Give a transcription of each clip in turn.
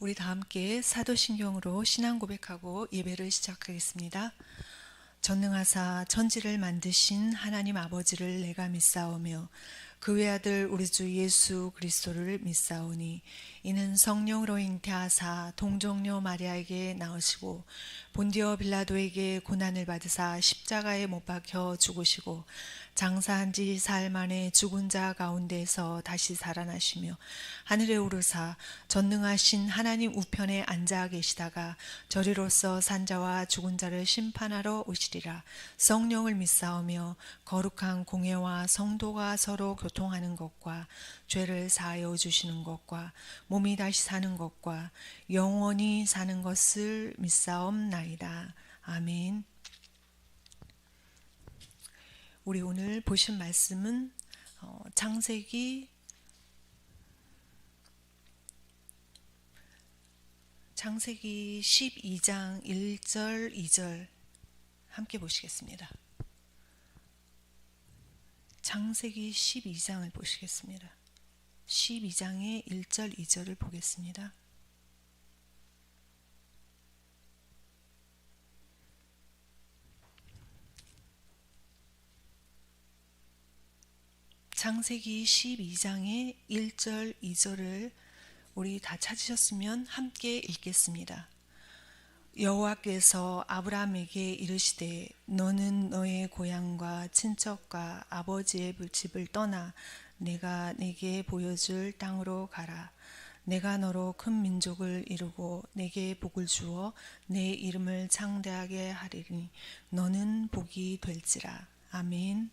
우리 다 함께 사도신경으로 신앙 고백하고 예배를 시작하겠습니다. 전능하사 천지를 만드신 하나님 아버지를 내가 믿사오며 그 외아들 우리 주 예수 그리스도를 믿사오니 이는 성령으로 잉태하사 동정녀 마리아에게 나으시고 본디오 빌라도에게 고난을 받으사 십자가에 못 박혀 죽으시고 장사한 지 사흘 만에 죽은 자 가운데서 다시 살아나시며 하늘에 오르사 전능하신 하나님 우편에 앉아 계시다가 저리로서 산자와 죽은 자를 심판하러 오시리라. 성령을 믿사오며 거룩한 공회와 성도가 서로 교통하는 것과 죄를 사하여 주시는 것과 몸이 다시 사는 것과 영원히 사는 것을 믿사옵나이다. 아멘. 우리 오늘 보신 말씀은 창세기 12장 1절 2절 함께 보시겠습니다. 창세기 12장을 보시겠습니다. 12장의 1절 2절을 보겠습니다. 창세기 12장의 1절 2절을 우리 다 찾으셨으면 함께 읽겠습니다. 여호와께서 아브라함에게 이르시되 너는 너의 고향과 친척과 아버지의 집을 떠나 내가 네게 보여줄 땅으로 가라. 내가 너로 큰 민족을 이루고 내게 복을 주어 내 이름을 창대하게 하리니 너는 복이 될지라. 아멘.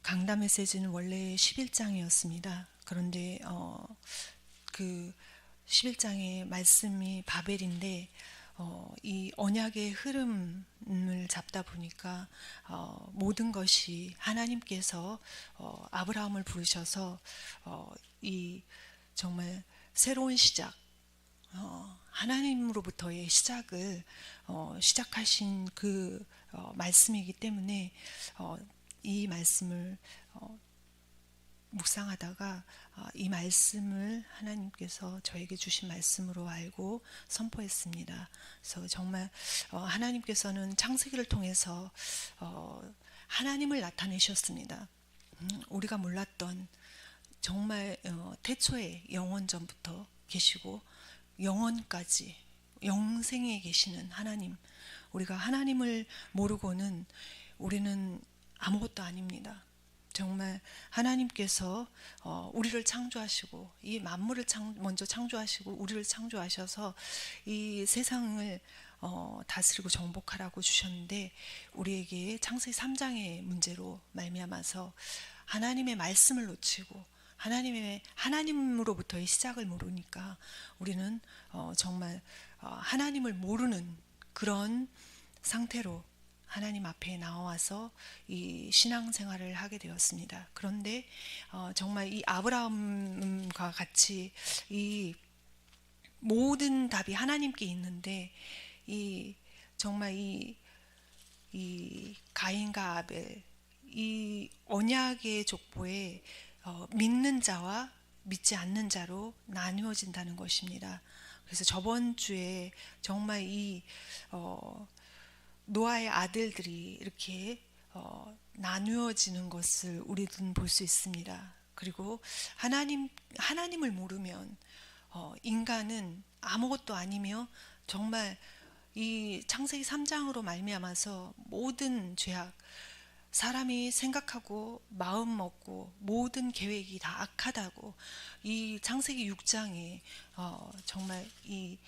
강단 메시지는 원래 11장이었습니다. 그런데 그 11장의 말씀이 바벨인데 이 언약의 흐름을 잡다 보니까 모든 것이 하나님께서 아브라함을 부르셔서 이 정말 새로운 시작, 하나님으로부터의 시작을 시작하신 그 말씀이기 때문에 이 말씀을 묵상하다가 이 말씀을 하나님께서 저에게 주신 말씀으로 알고 선포했습니다. 그래서 정말 하나님께서는 창세기를 통해서 하나님을 나타내셨습니다. 우리가 몰랐던 정말 태초에 영원전부터 계시고 영원까지 영생에 계시는 하나님, 우리가 하나님을 모르고는 우리는 아무것도 아닙니다. 정말 하나님께서 우리를 창조하시고 이 만물을 먼저 창조하시고 우리를 창조하셔서 이 세상을 다스리고 정복하라고 주셨는데 우리에게 창세기 3장의 문제로 말미암아서 하나님의 말씀을 놓치고 하나님으로부터의 시작을 모르니까 우리는 정말 하나님을 모르는 그런 상태로 하나님 앞에 나와서 이 신앙생활을 하게 되었습니다. 그런데 정말 이 아브라함과 같이 이 모든 답이 하나님께 있는데 이 정말 이 가인과 아벨 이 언약의 족보에 믿는 자와 믿지 않는 자로 나누어진다는 것입니다. 그래서 저번 주에 정말 이 노아의 아들들이 이렇게 나누어지는 것을 우리는 볼 수 있습니다. 그리고 하나님을 모르면 인간은 아무것도 아니며 정말 이 창세기 3장으로 말미암아서 모든 죄악, 사람이 생각하고 마음 먹고 모든 계획이 다 악하다고 이 창세기 6장에 정말 이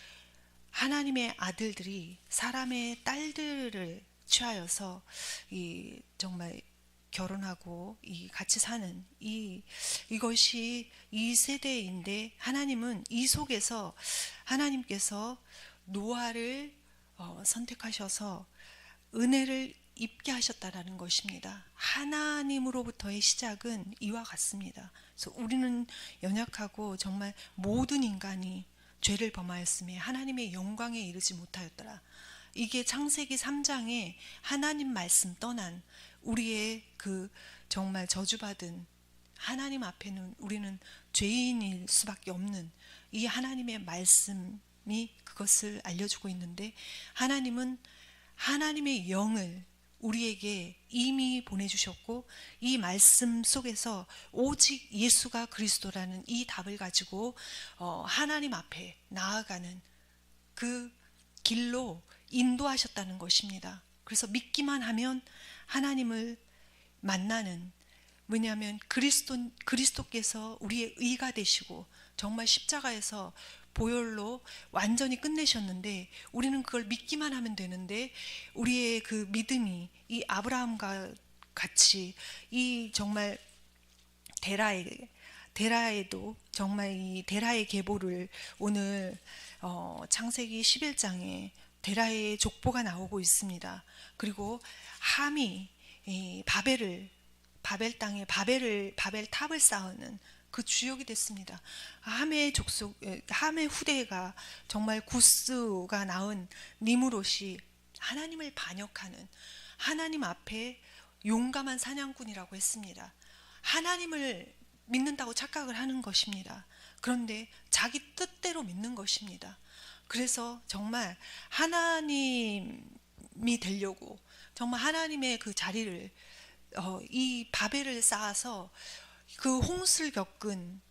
하나님의 아들들이 사람의 딸들을 취하여서 이 정말 결혼하고 이 같이 사는 이것이 이 세대인데 하나님은 이 속에서 하나님께서 노아를 선택하셔서 은혜를 입게 하셨다라는 것입니다. 하나님으로부터의 시작은 이와 같습니다. 그래서 우리는 연약하고 정말 모든 인간이 죄를 범하였음에 하나님의 영광에 이르지 못하였더라. 이게 창세기 3장에 하나님 말씀 떠난 우리의 그 정말 저주받은 하나님 앞에는 우리는 죄인일 수밖에 없는 이 하나님의 말씀이 그것을 알려주고 있는데, 하나님은 하나님의 영을 우리에게 이미 보내주셨고, 이 말씀 속에서 오직 예수가 그리스도라는 이 답을 가지고 하나님 앞에 나아가는 그 길로 인도하셨다는 것입니다. 그래서 믿기만 하면 하나님을 만나는, 뭐냐면 그리스도께서 우리의 의가 되시고 정말 십자가에서 보혈로 완전히 끝내셨는데, 우리는 그걸 믿기만 하면 되는데, 우리의 그 믿음이 이 아브라함과 같이 이 정말 데라에도 정말 이 데라의 계보를 오늘 창세기 11장에 데라의 족보가 나오고 있습니다. 그리고 함이 이 바벨 땅에 바벨 탑을 쌓는 그 주역이 됐습니다. 함의 후대가 정말 구스가 낳은 니므롯이 하나님을 반역하는, 하나님 앞에 용감한 사냥꾼이라고 했습니다. 하나님을 믿는다고 착각을 하는 것입니다. 그런데 자기 뜻대로 믿는 것입니다. 그래서 정말 하나님이 되려고 정말 하나님의 그 자리를 이 바벨을 쌓아서 그 홍수를 겪은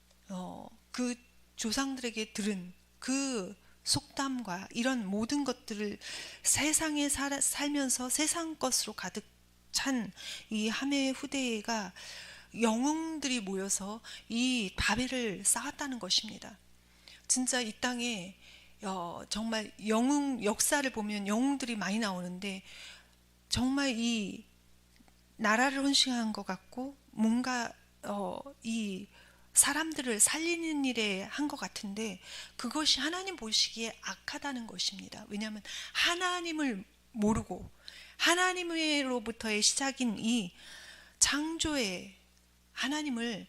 그 조상들에게 들은 그 속담과 이런 모든 것들을 세상에 살면서 세상 것으로 가득 찬 이 함의 후대가 영웅들이 모여서 이 바벨을 쌓았다는 것입니다. 진짜 이 땅에 정말 영웅 역사를 보면 영웅들이 많이 나오는데, 정말 이 나라를 헌신한 것 같고 뭔가 이 사람들을 살리는 일에 한 것 같은데, 그것이 하나님 보시기에 악하다는 것입니다. 왜냐하면 하나님을 모르고 하나님으로부터의 시작인 이 창조의 하나님을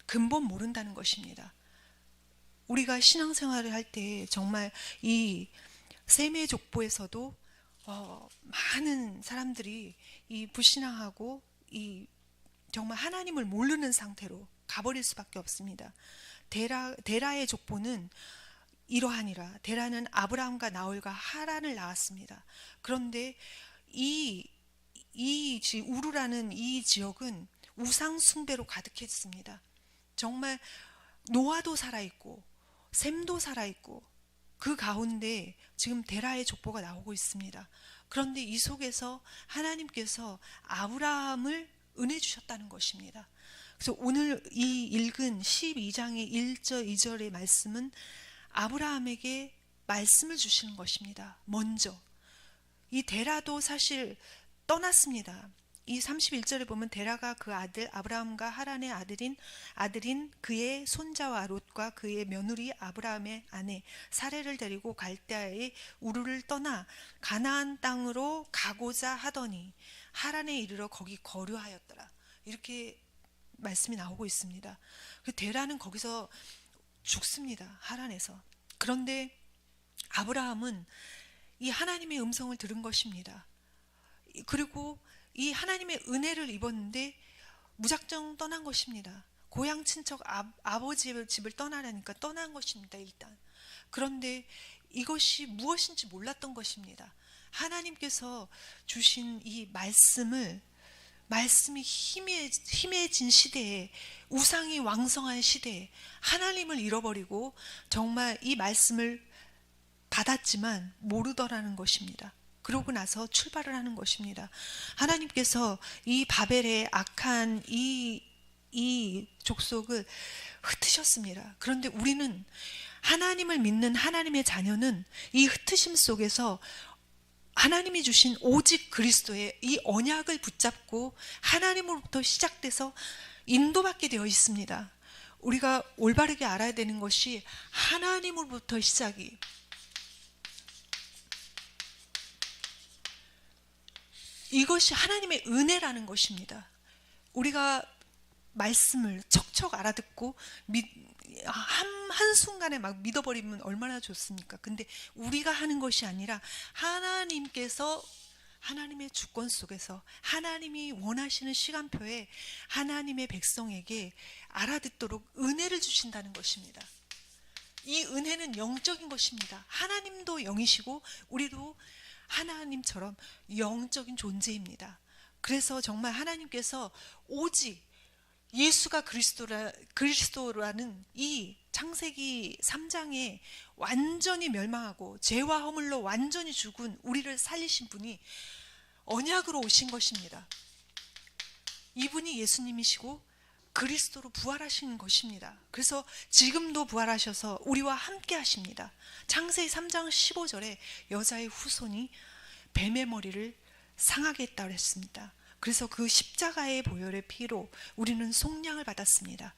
근본 모른다는 것입니다. 우리가 신앙생활을 할 때 정말 이 셈의 족보에서도 많은 사람들이 이 불신앙하고 이 정말 하나님을 모르는 상태로 가버릴 수밖에 없습니다. 데라의 족보는 이러하니라. 데라는 아브라함과 나홀과 하란을 낳았습니다. 그런데 우르라는 이 지역은 우상 숭배로 가득했습니다. 정말 노아도 살아있고 셈도 살아있고 그 가운데 지금 데라의 족보가 나오고 있습니다. 그런데 이 속에서 하나님께서 아브라함을 은혜 주셨다는 것입니다. 그래서 오늘 이 읽은 12장의 1절 2절의 말씀은 아브라함에게 말씀을 주시는 것입니다. 먼저 이 데라도 사실 떠났습니다. 이 31절에 보면 데라가 그 아들 아브라함과 하란의 아들인 그의 손자와 롯과 그의 며느리 아브라함의 아내 사레를 데리고 갈대아의 우르를 떠나 가나안 땅으로 가고자 하더니 하란에 이르러 거기 거류하였더라. 이렇게 말씀이 나오고 있습니다. 데라는 거기서 죽습니다. 하란에서. 그런데 아브라함은 이 하나님의 음성을 들은 것입니다. 그리고 이 하나님의 은혜를 입었는데 무작정 떠난 것입니다. 고향 친척 아버지의 집을 떠나라니까 떠난 것입니다. 일단. 그런데 이것이 무엇인지 몰랐던 것입니다. 하나님께서 주신 이 말씀이 힘해진 시대에, 우상이 왕성한 시대에 하나님을 잃어버리고 정말 이 말씀을 받았지만 모르더라는 것입니다. 그러고 나서 출발을 하는 것입니다. 하나님께서 이 바벨의 악한 이 족속을 흩으셨습니다. 그런데 우리는 하나님을 믿는 하나님의 자녀는 이 흩으심 속에서 하나님이 주신 오직 그리스도의 이 언약을 붙잡고 하나님으로부터 시작돼서 인도받게 되어 있습니다. 우리가 올바르게 알아야 되는 것이 하나님으로부터 시작이, 이것이 하나님의 은혜라는 것입니다. 우리가 말씀을 척척 알아듣고 한순간에 막 믿어버리면 얼마나 좋습니까? 근데 우리가 하는 것이 아니라 하나님께서 하나님의 주권 속에서 하나님이 원하시는 시간표에 하나님의 백성에게 알아듣도록 은혜를 주신다는 것입니다. 이 은혜는 영적인 것입니다. 하나님도 영이시고 우리도 하나님처럼 영적인 존재입니다. 그래서 정말 하나님께서 오직 예수가 그리스도라는 이 창세기 3장에 완전히 멸망하고 죄와 허물로 완전히 죽은 우리를 살리신 분이 언약으로 오신 것입니다. 이분이 예수님이시고 그리스도로 부활하신 것입니다. 그래서 지금도 부활하셔서 우리와 함께 하십니다. 창세기 3장 15절에 여자의 후손이 뱀의 머리를 상하게 했다고 했습니다. 그래서 그 십자가의 보혈의 피로 우리는 속량을 받았습니다.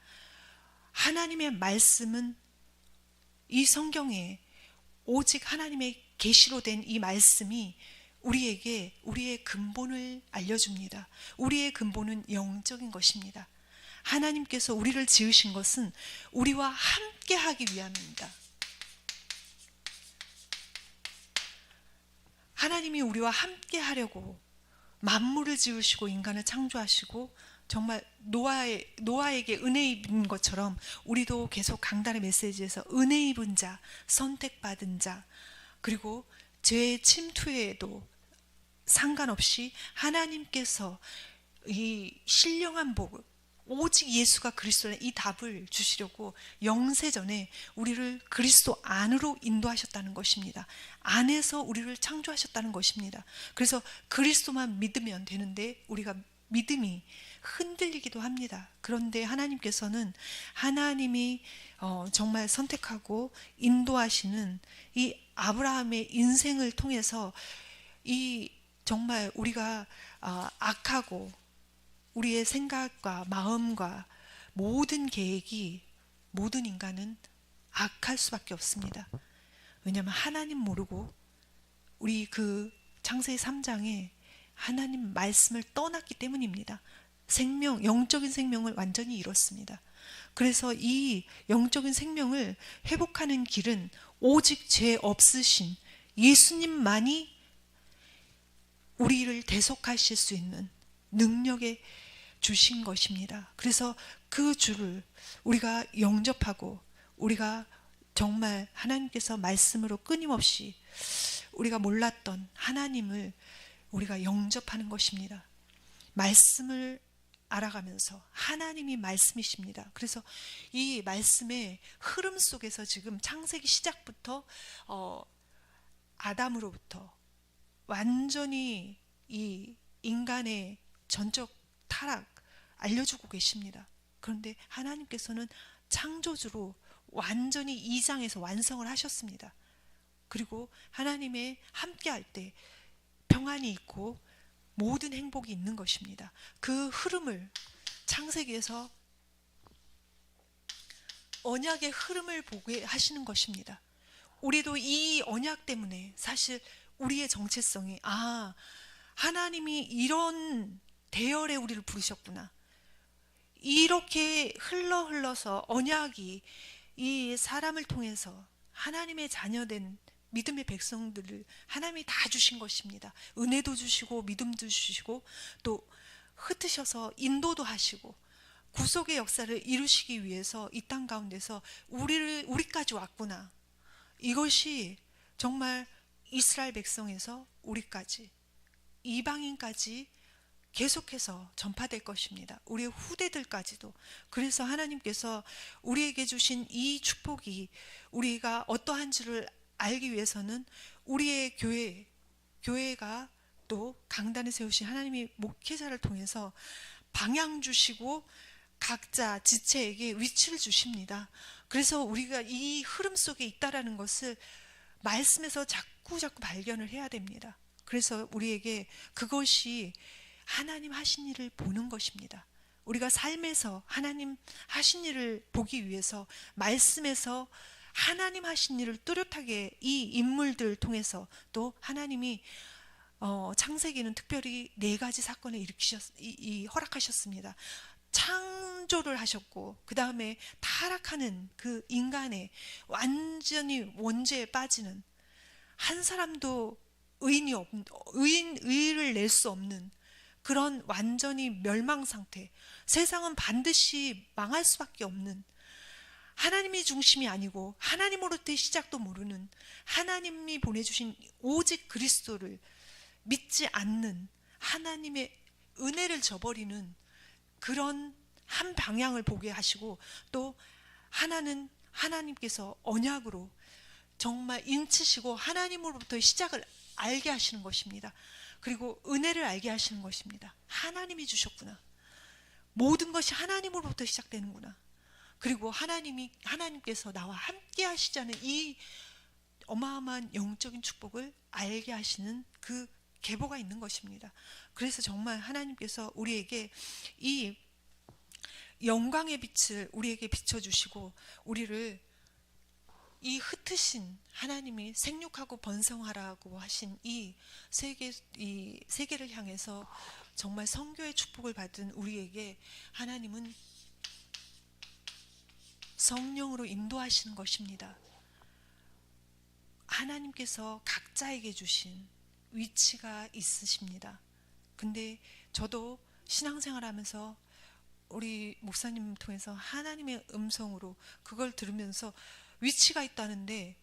하나님의 말씀은 이 성경에 오직 하나님의 계시로 된 이 말씀이 우리에게 우리의 근본을 알려줍니다. 우리의 근본은 영적인 것입니다. 하나님께서 우리를 지으신 것은 우리와 함께 하기 위함입니다. 하나님이 우리와 함께 하려고 만물을 지으시고 인간을 창조하시고 정말 노아에게 은혜 입은 것처럼 우리도 계속 강단의 메시지에서 은혜 입은 자, 선택받은 자, 그리고 죄의 침투에도 상관없이 하나님께서 이 신령한 복, 오직 예수가 그리스도라는 이 답을 주시려고 영세전에 우리를 그리스도 안으로 인도하셨다는 것입니다. 안에서 우리를 창조하셨다는 것입니다. 그래서 그리스도만 믿으면 되는데 우리가 믿음이 흔들리기도 합니다. 그런데 하나님께서는 하나님이 정말 선택하고 인도하시는 이 아브라함의 인생을 통해서 이 정말 우리가 악하고 우리의 생각과 마음과 모든 계획이 모든 인간은 악할 수밖에 없습니다. 왜냐하면 하나님 모르고 우리 그 창세기 3장에 하나님 말씀을 떠났기 때문입니다. 생명, 영적인 생명을 완전히 잃었습니다. 그래서 이 영적인 생명을 회복하는 길은 오직 죄 없으신 예수님만이 우리를 대속하실 수 있는 능력에 주신 것입니다. 그래서 그 주를 우리가 영접하고 우리가 정말 하나님께서 말씀으로 끊임없이 우리가 몰랐던 하나님을 우리가 영접하는 것입니다. 말씀을 알아가면서 하나님이 말씀이십니다. 그래서 이 말씀의 흐름 속에서 지금 창세기 시작부터 아담으로부터 완전히 이 인간의 전적 타락 알려주고 계십니다. 그런데 하나님께서는 창조주로 완전히 이 장에서 완성을 하셨습니다. 그리고 하나님의 함께 할 때 평안이 있고 모든 행복이 있는 것입니다. 그 흐름을 창세기에서 언약의 흐름을 보게 하시는 것입니다. 우리도 이 언약 때문에 사실 우리의 정체성이 하나님이 이런 대열에 우리를 부르셨구나. 이렇게 흘러서 언약이 이 사람을 통해서 하나님의 자녀된 믿음의 백성들을 하나님이 다 주신 것입니다. 은혜도 주시고 믿음도 주시고 또 흩으셔서 인도도 하시고 구속의 역사를 이루시기 위해서 이 땅 가운데서 우리까지 왔구나. 이것이 정말 이스라엘 백성에서 우리까지 이방인까지 계속해서 전파될 것입니다. 우리의 후대들까지도. 그래서 하나님께서 우리에게 주신 이 축복이 우리가 어떠한지를 알기 위해서는 우리의 교회가 또 강단에 세우신 하나님의 목회자를 통해서 방향 주시고 각자 지체에게 위치를 주십니다. 그래서 우리가 이 흐름 속에 있다라는 것을 말씀에서 자꾸 발견을 해야 됩니다. 그래서 우리에게 그것이 하나님 하신 일을 보는 것입니다. 우리가 삶에서 하나님 하신 일을 보기 위해서 말씀에서 하나님 하신 일을 뚜렷하게 이 인물들 통해서 또 하나님이 창세기는 특별히 4가지 사건을 허락하셨습니다. 창조를 하셨고 그 다음에 타락하는 그 인간의 완전히 원죄에 빠지는 한 사람도 의를 낼 수 없는 그런 완전히 멸망 상태, 세상은 반드시 망할 수밖에 없는 하나님이 중심이 아니고 하나님으로부터의 시작도 모르는, 하나님이 보내주신 오직 그리스도를 믿지 않는, 하나님의 은혜를 저버리는 그런 한 방향을 보게 하시고, 또 하나는 하나님께서 언약으로 정말 인치시고 하나님으로부터의 시작을 알게 하시는 것입니다. 그리고 은혜를 알게 하시는 것입니다. 하나님이 주셨구나. 모든 것이 하나님으로부터 시작되는구나. 그리고 하나님께서 나와 함께 하시자는 이 어마어마한 영적인 축복을 알게 하시는 그 계보가 있는 것입니다. 그래서 정말 하나님께서 우리에게 이 영광의 빛을 우리에게 비춰주시고, 우리를 이 흩으신 하나님이 생육하고 번성하라고 하신 이 세계를 향해서 정말 선교의 축복을 받은 우리에게 하나님은 성령으로 인도하시는 것입니다. 하나님께서 각자에게 주신 위치가 있으십니다. 근데 저도 신앙생활하면서 우리 목사님 통해서 하나님의 음성으로 그걸 들으면서 위치가 있다는데,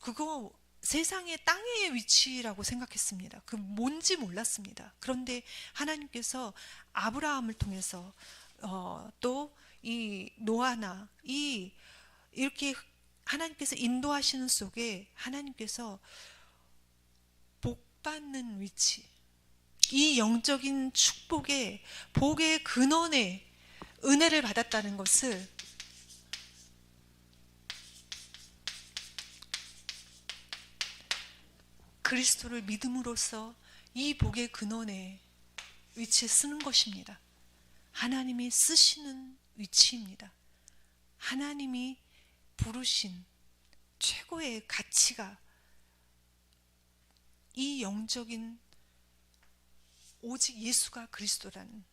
그거 세상의 땅의 위치라고 생각했습니다. 그 뭔지 몰랐습니다. 그런데 하나님께서 아브라함을 통해서 또 이 노아나 이렇게 하나님께서 인도하시는 속에 하나님께서 복받는 위치, 이 영적인 축복의 복의 근원에 은혜를 받았다는 것을 그리스도를 믿음으로써 이 복의 근원에 위치에 쓰는 것입니다. 하나님이 쓰시는 위치입니다. 하나님이 부르신 최고의 가치가 이 영적인 오직 예수가 그리스도라는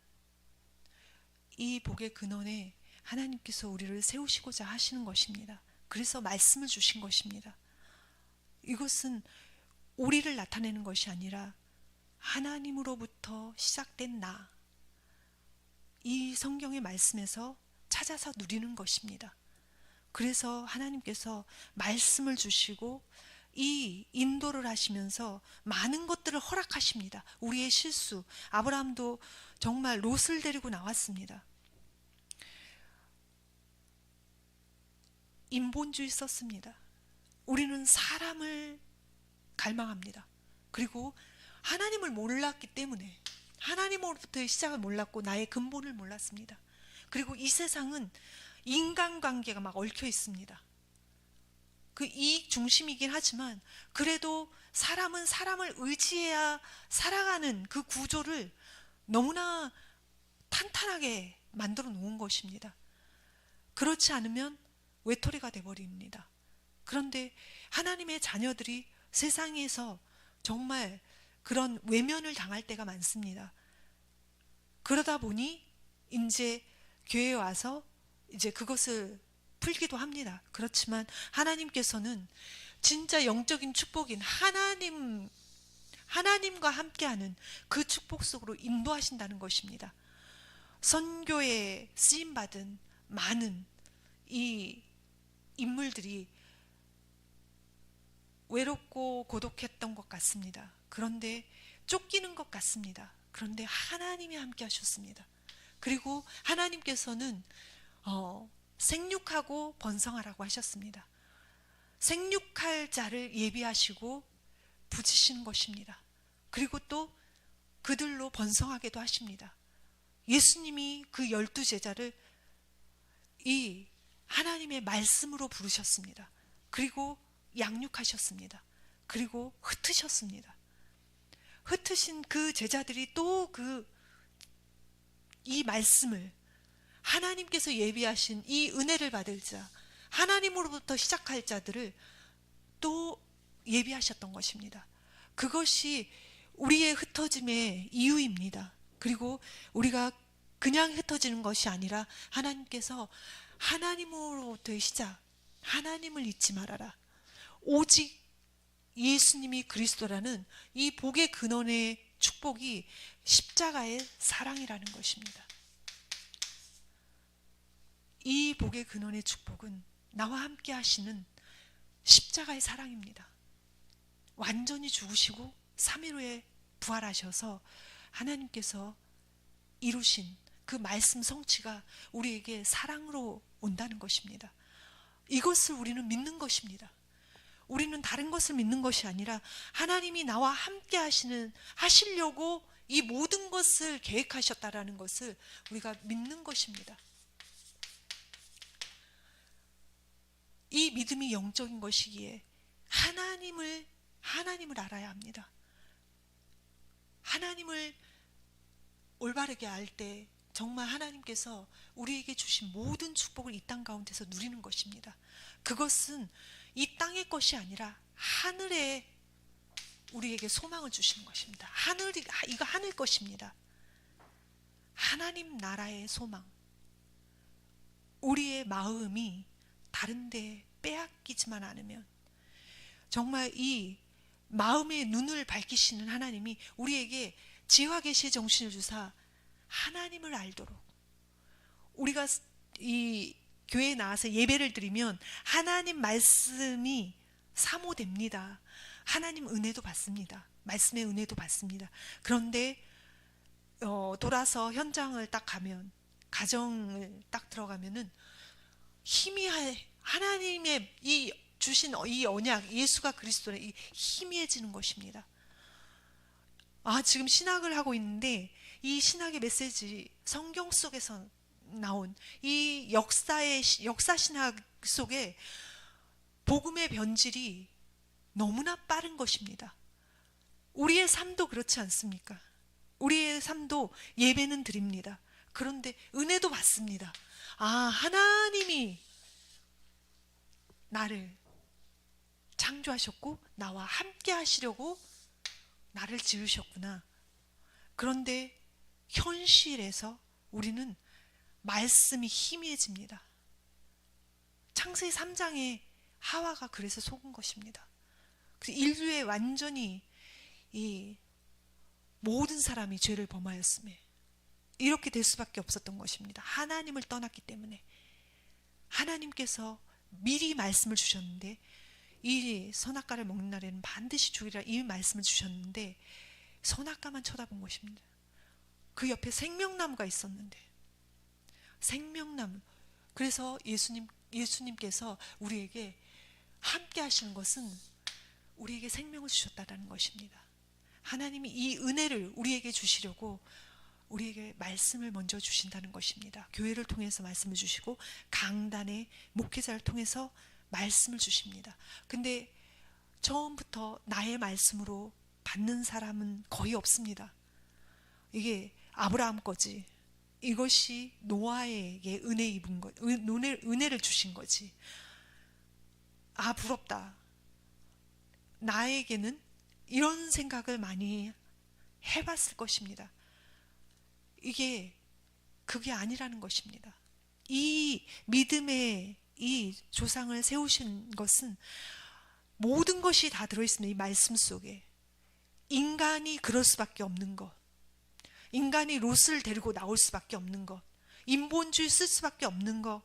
이 복의 근원에 하나님께서 우리를 세우시고자 하시는 것입니다. 그래서 말씀을 주신 것입니다. 이것은 우리를 나타내는 것이 아니라 하나님으로부터 시작된 나, 이 성경의 말씀에서 찾아서 누리는 것입니다. 그래서 하나님께서 말씀을 주시고 이 인도를 하시면서 많은 것들을 허락하십니다. 우리의 실수, 아브라함도 정말 롯을 데리고 나왔습니다. 인본주의 썼습니다. 우리는 사람을 갈망합니다. 그리고 하나님을 몰랐기 때문에, 하나님으로부터의 시작을 몰랐고 나의 근본을 몰랐습니다. 그리고 이 세상은 인간관계가 막 얽혀 있습니다. 그 이익 중심이긴 하지만 그래도 사람은 사람을 의지해야 살아가는 그 구조를 너무나 탄탄하게 만들어 놓은 것입니다. 그렇지 않으면 외톨이가 되어버립니다. 그런데 하나님의 자녀들이 세상에서 정말 그런 외면을 당할 때가 많습니다. 그러다 보니 이제 교회에 와서 이제 그것을 풀기도 합니다. 그렇지만 하나님께서는 진짜 영적인 축복인 하나님과 함께하는 그 축복 속으로 인도하신다는 것입니다. 선교에 쓰임받은 많은 이 인물들이 외롭고 고독했던 것 같습니다. 그런데 쫓기는 것 같습니다. 그런데 하나님이 함께 하셨습니다. 그리고 하나님께서는 생육하고 번성하라고 하셨습니다. 생육할 자를 예비하시고 부치시는 것입니다. 그리고 또 그들로 번성하게도 하십니다. 예수님이 그 12제자를 이 하나님의 말씀으로 부르셨습니다. 그리고 양육하셨습니다. 그리고 흩으셨습니다. 흩으신 그 제자들이 또 이 말씀을, 하나님께서 예비하신 이 은혜를 받을 자, 하나님으로부터 시작할 자들을 또 예비하셨던 것입니다. 그것이 우리의 흩어짐의 이유입니다. 그리고 우리가 그냥 흩어지는 것이 아니라 하나님께서 하나님으로부터의 시작, 하나님을 잊지 말아라, 오직 예수님이 그리스도라는 이 복의 근원의 축복이 십자가의 사랑이라는 것입니다. 이 복의 근원의 축복은 나와 함께 하시는 십자가의 사랑입니다. 완전히 죽으시고 3일 후에 부활하셔서 하나님께서 이루신 그 말씀 성취가 우리에게 사랑으로 온다는 것입니다. 이것을 우리는 믿는 것입니다. 우리는 다른 것을 믿는 것이 아니라 하나님이 나와 함께 하시려고 이 모든 것을 계획하셨다라는 것을 우리가 믿는 것입니다. 이 믿음이 영적인 것이기에 하나님을 알아야 합니다. 하나님을 올바르게 알 때 정말 하나님께서 우리에게 주신 모든 축복을 이 땅 가운데서 누리는 것입니다. 그것은 이 땅의 것이 아니라 하늘에 우리에게 소망을 주시는 것입니다. 이거 하늘 것입니다. 하나님 나라의 소망. 우리의 마음이 다른 데 빼앗기지만 않으면, 정말 이 마음의 눈을 밝히시는 하나님이 우리에게 지혜와 계시의 정신을 주사 하나님을 알도록, 우리가 이 교회에 나와서 예배를 드리면 하나님 말씀이 사모됩니다. 하나님 은혜도 받습니다. 말씀의 은혜도 받습니다. 그런데 돌아서 현장을 딱 가면, 가정을 딱 들어가면은 희미해, 하나님의 이 주신 이 언약, 예수가 그리스도의 이 희미해지는 것입니다. 지금 신학을 하고 있는데 이 신학의 메시지, 성경 속에서 나온 이 역사 신학 속에 복음의 변질이 너무나 빠른 것입니다. 우리의 삶도 그렇지 않습니까? 우리의 삶도 예배는 드립니다. 그런데 은혜도 받습니다. 하나님이 나를 창조하셨고 나와 함께 하시려고 나를 지으셨구나. 그런데 현실에서 우리는 말씀이 희미해집니다. 창세기 3장에 하와가 그래서 속은 것입니다. 인류의 완전히 이 모든 사람이 죄를 범하였음에 이렇게 될 수밖에 없었던 것입니다. 하나님을 떠났기 때문에. 하나님께서 미리 말씀을 주셨는데, 이 선악과를 먹는 날에는 반드시 죽이라, 이 말씀을 주셨는데 선악과만 쳐다본 것입니다. 그 옆에 생명나무가 있었는데, 생명나무. 그래서 예수님께서 우리에게 함께 하시는 것은 우리에게 생명을 주셨다는 것입니다. 하나님이 이 은혜를 우리에게 주시려고 우리에게 말씀을 먼저 주신다는 것입니다. 교회를 통해서 말씀을 주시고 강단의 목회자를 통해서 말씀을 주십니다. 근데 처음부터 나의 말씀으로 받는 사람은 거의 없습니다. 이게 아브라함 거지. 이것이 노아에게 은혜 입은 것, 은혜를 주신 거지. 부럽다. 나에게는 이런 생각을 많이 해봤을 것입니다. 그게 아니라는 것입니다. 이 믿음의 이 조상을 세우신 것은 모든 것이 다 들어있습니다. 이 말씀 속에. 인간이 그럴 수밖에 없는 것, 인간이 롯을 데리고 나올 수밖에 없는 것, 인본주의 쓸 수밖에 없는 것,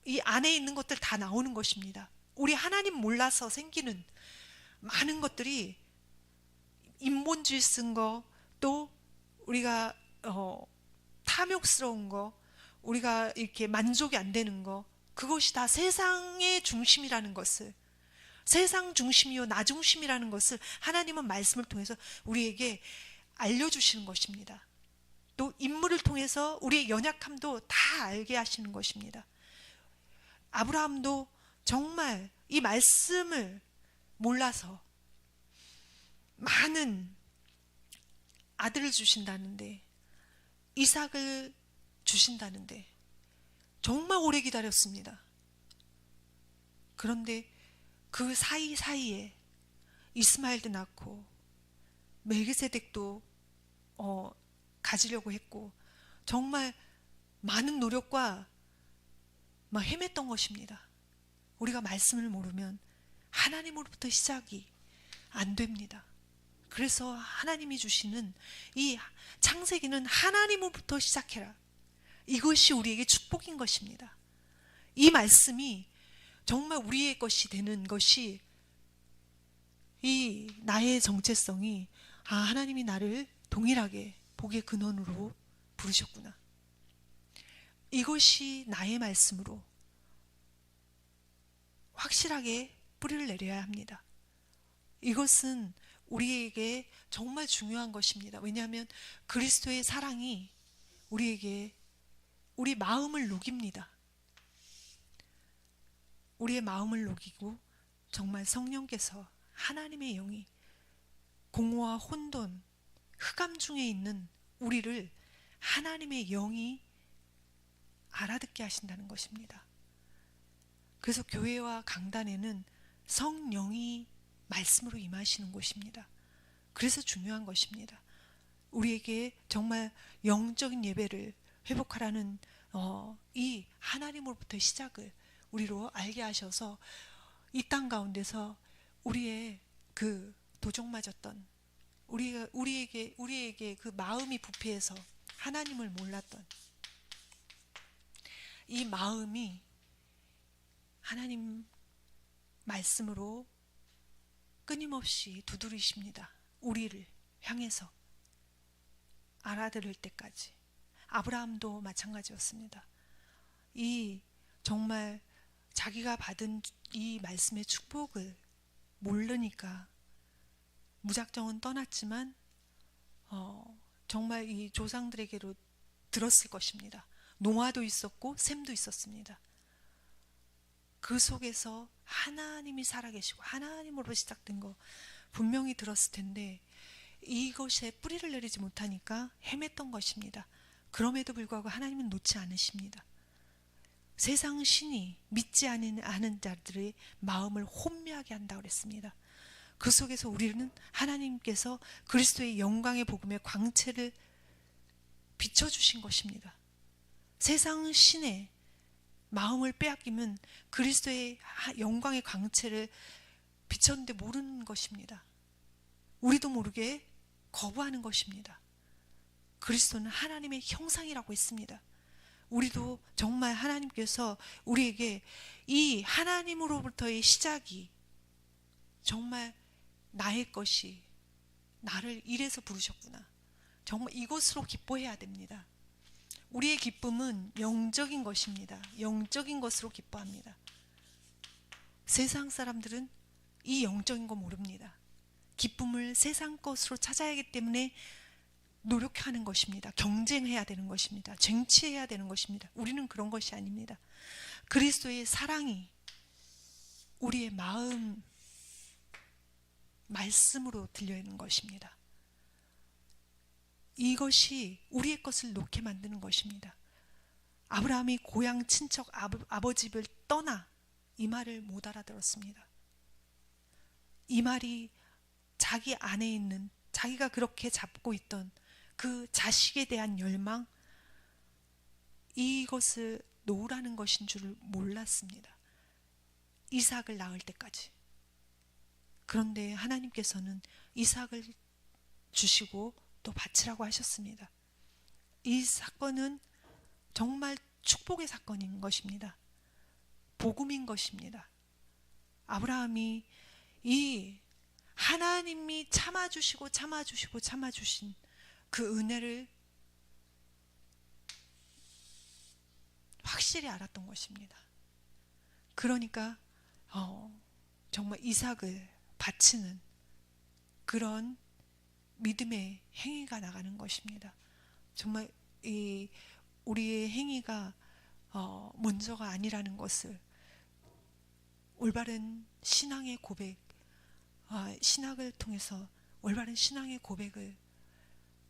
이 안에 있는 것들 다 나오는 것입니다. 우리 하나님 몰라서 생기는 많은 것들이 인본주의 쓴 거, 또 우리가 탐욕스러운 거, 우리가 이렇게 만족이 안 되는 거, 그것이 다 세상의 중심이라는 것을, 세상 중심이요 나 중심이라는 것을 하나님은 말씀을 통해서 우리에게 알려주시는 것입니다. 또 인물을 통해서 우리의 연약함도 다 알게 하시는 것입니다. 아브라함도 정말 이 말씀을 몰라서 많은 아들을 주신다는데, 이삭을 주신다는데 정말 오래 기다렸습니다. 그런데 그 사이사이에 이스마엘도 낳고 멜기세덱도 가지려고 했고, 정말 많은 노력과 헤맸던 것입니다. 우리가 말씀을 모르면 하나님으로부터 시작이 안 됩니다. 그래서 하나님이 주시는 이 창세기는 하나님으로부터 시작해라. 이것이 우리에게 축복인 것입니다. 이 말씀이 정말 우리의 것이 되는 것이, 이 나의 정체성이, 하나님이 나를 동일하게 복의 근원으로 부르셨구나, 이것이 나의 말씀으로 확실하게 뿌리를 내려야 합니다. 이것은 우리에게 정말 중요한 것입니다. 왜냐하면 그리스도의 사랑이 우리에게 우리 마음을 녹입니다. 우리의 마음을 녹이고 정말 성령께서, 하나님의 영이 공허와 혼돈, 흑암 중에 있는 우리를 하나님의 영이 알아듣게 하신다는 것입니다. 그래서 교회와 강단에는 성령이 말씀으로 임하시는 곳입니다. 그래서 중요한 것입니다. 우리에게 정말 영적인 예배를 회복하라는 이 하나님으로부터의 시작을 우리로 알게 하셔서, 이 땅 가운데서 우리의 그 도적 맞았던, 우리에게 그 마음이 부패해서 하나님을 몰랐던 이 마음이 하나님 말씀으로 끊임없이 두드리십니다. 우리를 향해서 알아들을 때까지. 아브라함도 마찬가지였습니다. 이 정말 자기가 받은 이 말씀의 축복을 모르니까 무작정은 떠났지만 정말 이 조상들에게로 들었을 것입니다. 노아도 있었고 셈도 있었습니다. 그 속에서 하나님이 살아계시고 하나님으로 시작된 거 분명히 들었을 텐데, 이것에 뿌리를 내리지 못하니까 헤맸던 것입니다. 그럼에도 불구하고 하나님은 놓지 않으십니다. 세상 신이 믿지 않은 자들의 마음을 혼미하게 한다고 그랬습니다. 그 속에서 우리는 하나님께서 그리스도의 영광의 복음의 광채를 비춰주신 것입니다. 세상 신의 마음을 빼앗기면 그리스도의 영광의 광채를 비쳤는데 모르는 것입니다. 우리도 모르게 거부하는 것입니다. 그리스도는 하나님의 형상이라고 했습니다. 우리도 정말 하나님께서 우리에게 이 하나님으로부터의 시작이 정말 나의 것이, 나를 이래서 부르셨구나, 정말 이것으로 기뻐해야 됩니다. 우리의 기쁨은 영적인 것입니다. 영적인 것으로 기뻐합니다. 세상 사람들은 이 영적인 거 모릅니다. 기쁨을 세상 것으로 찾아야 하기 때문에 노력하는 것입니다. 경쟁해야 되는 것입니다. 쟁취해야 되는 것입니다. 우리는 그런 것이 아닙니다. 그리스도의 사랑이 우리의 마음 말씀으로 들려있는 것입니다. 이것이 우리의 것을 놓게 만드는 것입니다. 아브라함이 고향 친척 아버지 집을 떠나 이 말을 못 알아들었습니다. 이 말이 자기 안에 있는, 자기가 그렇게 잡고 있던 그 자식에 대한 열망, 이것을 놓으라는 것인 줄 몰랐습니다. 이삭을 낳을 때까지. 그런데 하나님께서는 이삭을 주시고 또 바치라고 하셨습니다. 이 사건은 정말 축복의 사건인 것입니다. 복음인 것입니다. 아브라함이 이 하나님이 참아주시고 참아주신 그 은혜를 확실히 알았던 것입니다. 그러니까 정말 이삭을 바치는 그런 믿음의 행위가 나가는 것입니다. 정말 이 우리의 행위가 먼저가 아니라는 것을, 올바른 신앙의 고백, 신학을 통해서 올바른 신앙의 고백을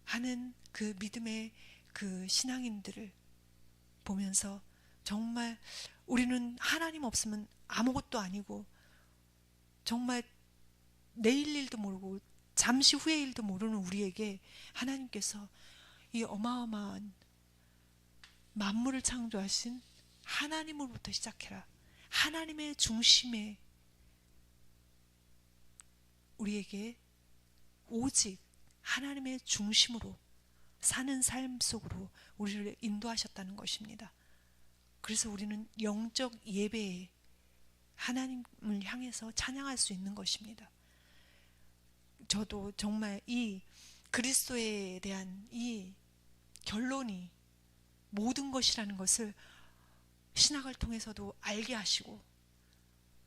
하는 그 믿음의 그 신앙인들을 보면서 정말 우리는 하나님 없으면 아무것도 아니고, 정말 내일 일도 모르고 잠시 후의 일도 모르는 우리에게 하나님께서 이 어마어마한 만물을 창조하신 하나님으로부터 시작해라, 하나님의 중심에 우리에게 오직 하나님의 중심으로 사는 삶 속으로 우리를 인도하셨다는 것입니다. 그래서 우리는 영적 예배에 하나님을 향해서 찬양할 수 있는 것입니다. 저도 정말 이 그리스도에 대한 이 결론이 모든 것이라는 것을 신학을 통해서도 알게 하시고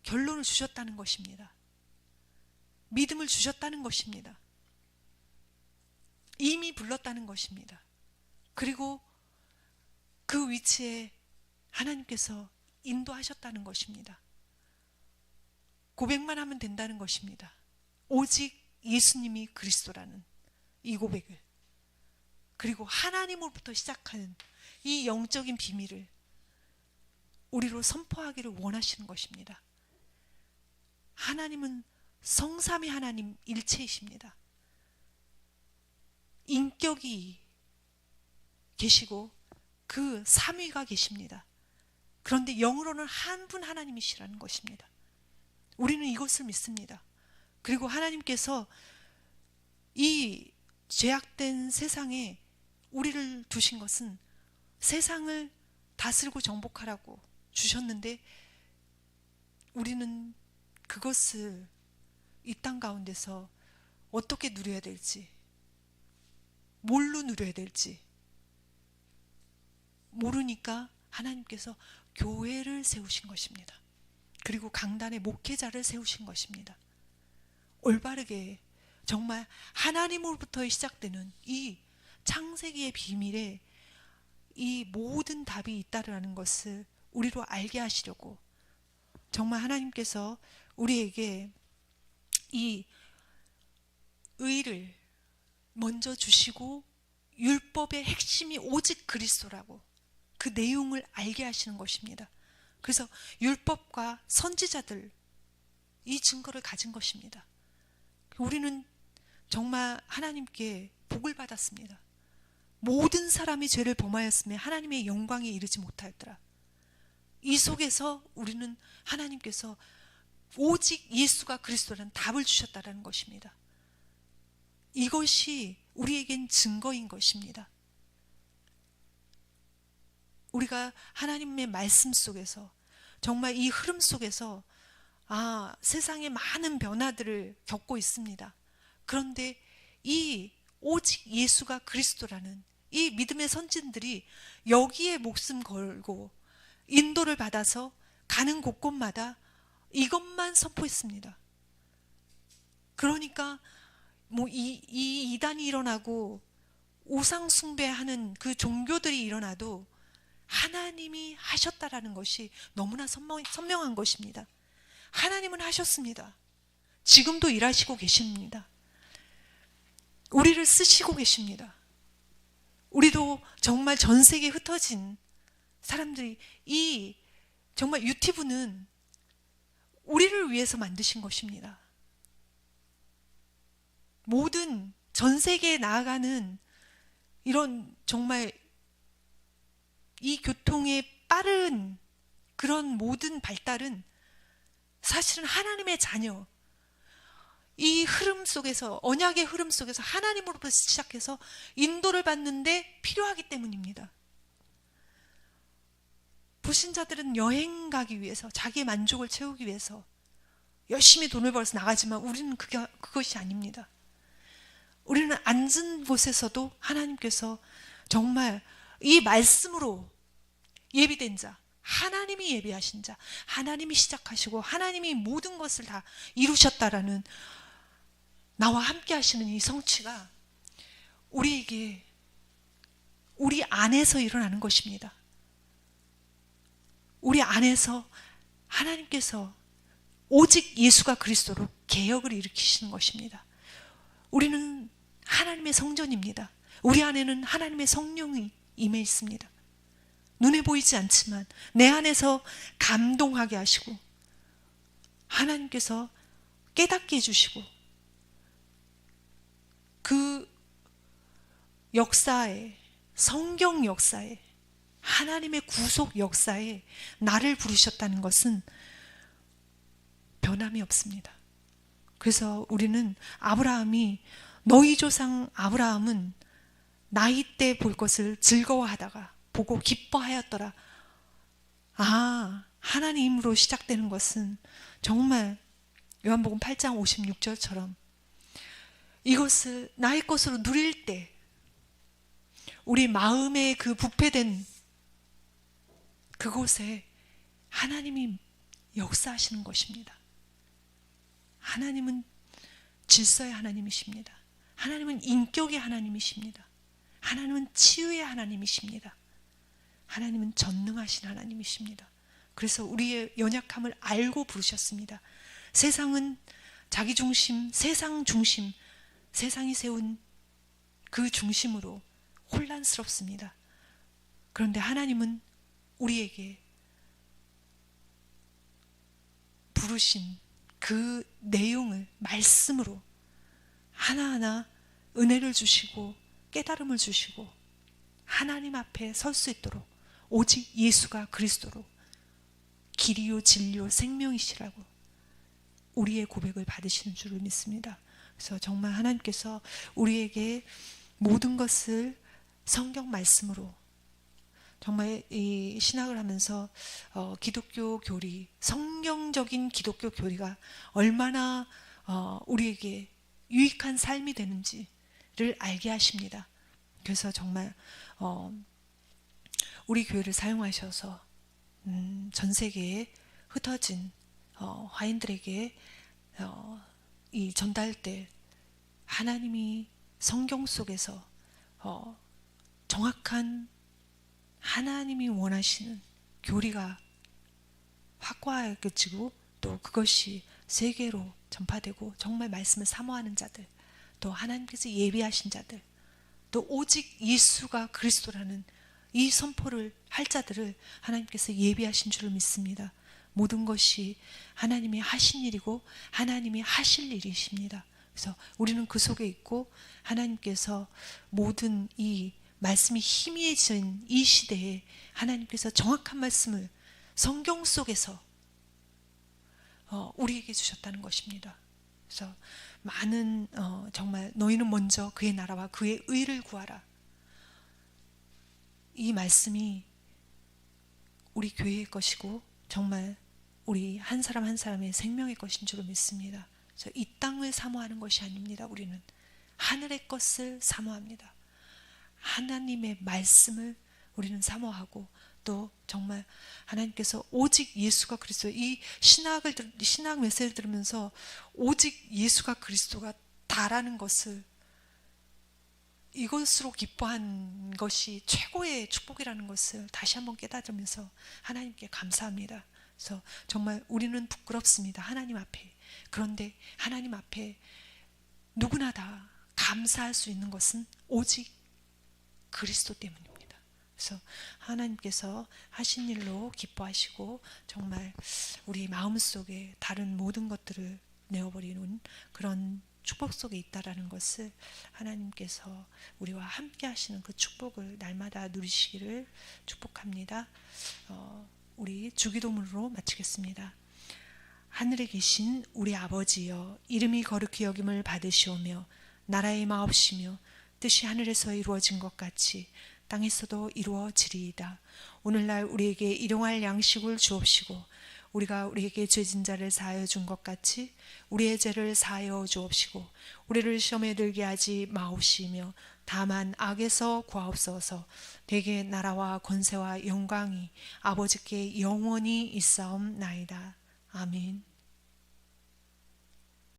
결론을 주셨다는 것입니다. 믿음을 주셨다는 것입니다. 이미 불렀다는 것입니다. 그리고 그 위치에 하나님께서 인도하셨다는 것입니다. 고백만 하면 된다는 것입니다. 오직 예수님이 그리스도라는 이 고백을, 그리고 하나님으로부터 시작하는 이 영적인 비밀을 우리로 선포하기를 원하시는 것입니다. 하나님은 성삼위 하나님 일체이십니다. 인격이 계시고 그 삼위가 계십니다. 그런데 영으로는 한 분 하나님이시라는 것입니다. 우리는 이것을 믿습니다. 그리고 하나님께서 이 죄악된 세상에 우리를 두신 것은 세상을 다스리고 정복하라고 주셨는데, 우리는 그것을 이 땅 가운데서 어떻게 누려야 될지, 뭘로 누려야 될지 모르니까 하나님께서 교회를 세우신 것입니다. 그리고 강단의 목회자를 세우신 것입니다. 올바르게 정말 하나님으로부터 시작되는 이 창세기의 비밀에 이 모든 답이 있다라는 것을 우리로 알게 하시려고 정말 하나님께서 우리에게 이 의를 먼저 주시고 율법의 핵심이 오직 그리스도라고 그 내용을 알게 하시는 것입니다. 그래서 율법과 선지자들 이 증거를 가진 것입니다. 우리는 정말 하나님께 복을 받았습니다. 모든 사람이 죄를 범하였으며 하나님의 영광에 이르지 못하였더라. 이 속에서 우리는 하나님께서 오직 예수가 그리스도라는 답을 주셨다는 것입니다. 이것이 우리에겐 증거인 것입니다. 우리가 하나님의 말씀 속에서 정말 이 흐름 속에서 세상에 많은 변화들을 겪고 있습니다. 그런데 이 오직 예수가 그리스도라는 이 믿음의 선진들이 여기에 목숨 걸고 인도를 받아서 가는 곳곳마다 이것만 선포했습니다. 그러니까 이 이단이 일어나고 우상 숭배하는 그 종교들이 일어나도 하나님이 하셨다라는 것이 너무나 선명한 것입니다. 하나님은 하셨습니다. 지금도 일하시고 계십니다. 우리를 쓰시고 계십니다. 우리도 정말 전 세계에 흩어진 사람들이 이 정말 유튜브는 우리를 위해서 만드신 것입니다. 모든 전 세계에 나아가는 이런 정말 이 교통의 빠른 그런 모든 발달은 사실은 하나님의 자녀, 이 흐름 속에서, 언약의 흐름 속에서 하나님으로부터 시작해서 인도를 받는데 필요하기 때문입니다. 불신자들은 여행 가기 위해서, 자기의 만족을 채우기 위해서 열심히 돈을 벌어서 나가지만 우리는 그것이 아닙니다. 우리는 앉은 곳에서도 하나님께서 정말 이 말씀으로 예비된 자, 하나님이 예비하신 자, 하나님이 시작하시고 하나님이 모든 것을 다 이루셨다라는 나와 함께 하시는 이 성취가 우리에게 우리 안에서 일어나는 것입니다. 우리 안에서 하나님께서 오직 예수가 그리스도로 개혁을 일으키시는 것입니다. 우리는 하나님의 성전입니다. 우리 안에는 하나님의 성령이 임해 있습니다. 눈에 보이지 않지만 내 안에서 감동하게 하시고 하나님께서 깨닫게 해주시고 그 역사에, 성경 역사에, 하나님의 구속 역사에 나를 부르셨다는 것은 변함이 없습니다. 그래서 우리는 아브라함이, 너희 조상 아브라함은 나이 때 볼 것을 즐거워하다가 보고 기뻐하였더라. 하나님으로 시작되는 것은 정말 요한복음 8장 56절처럼 이것을 나의 것으로 누릴 때 우리 마음의 그 부패된 그곳에 하나님이 역사하시는 것입니다. 하나님은 질서의 하나님이십니다. 하나님은 인격의 하나님이십니다. 하나님은 치유의 하나님이십니다. 하나님은 전능하신 하나님이십니다. 그래서 우리의 연약함을 알고 부르셨습니다. 세상은 자기 중심, 세상 중심, 세상이 세운 그 중심으로 혼란스럽습니다. 그런데 하나님은 우리에게 부르신 그 내용을 말씀으로 하나하나 은혜를 주시고 깨달음을 주시고 하나님 앞에 설 수 있도록 오직 예수가 그리스도로 길이요 진리요 생명이시라고 우리의 고백을 받으시는 줄을 믿습니다. 그래서 정말 하나님께서 우리에게 모든 것을 성경 말씀으로 정말 이 신학을 하면서 기독교 교리, 성경적인 기독교 교리가 얼마나 우리에게 유익한 삶이 되는지를 알게 하십니다. 그래서 정말 우리 교회를 사용하셔서 전 세계에 흩어진 화인들에게 이 전달될 하나님이 성경 속에서 정확한 하나님이 원하시는 교리가 확고해지고 또 그것이 세계로 전파되고 정말 말씀을 사모하는 자들, 또 하나님께서 예비하신 자들, 또 오직 예수가 그리스도라는 이 선포를 할 자들을 하나님께서 예비하신 줄을 믿습니다. 모든 것이 하나님이 하신 일이고 하나님이 하실 일이십니다. 그래서 우리는 그 속에 있고 하나님께서 모든 이 말씀이 희미해진 이 시대에 하나님께서 정확한 말씀을 성경 속에서 우리에게 주셨다는 것입니다. 그래서 많은 정말 너희는 먼저 그의 나라와 그의 의를 구하라. 이 말씀이 우리 교회의 것이고 정말 우리 한 사람 한 사람의 생명의 것인 줄로 믿습니다. 그래서 이 땅을 사모하는 것이 아닙니다. 우리는 하늘의 것을 사모합니다. 하나님의 말씀을 우리는 사모하고 또 정말 하나님께서 오직 예수가 그리스도, 이 신학 메시지를 들으면서 오직 예수가 그리스도가 다라는 것을 이것으로 기뻐한 것이 최고의 축복이라는 것을 다시 한번 깨달으면서 하나님께 감사합니다. 그래서 정말 우리는 부끄럽습니다. 하나님 앞에. 그런데 하나님 앞에 누구나 다 감사할 수 있는 것은 오직 그리스도 때문입니다. 그래서 하나님께서 하신 일로 기뻐하시고 정말 우리 마음속에 다른 모든 것들을 내어버리는 그런 축복 속에 있다라는 것을 하나님께서 우리와 함께 하시는 그 축복을 날마다 누리시기를 축복합니다. 우리 주기도문으로 마치겠습니다. 하늘에 계신 우리 아버지여, 이름이 거룩히 여김을 받으시오며 나라의 마옵시며 뜻이 하늘에서 이루어진 것 같이 땅에서도 이루어지리이다. 오늘날 우리에게 일용할 양식을 주옵시고 우리가 우리에게 죄진 자를 사하여 준 것 같이 우리의 죄를 사하여 주옵시고 우리를 시험에 들게 하지 마옵시며 다만 악에서 구하옵소서. 대개 나라와 권세와 영광이 아버지께 영원히 있사옵나이다. 아멘.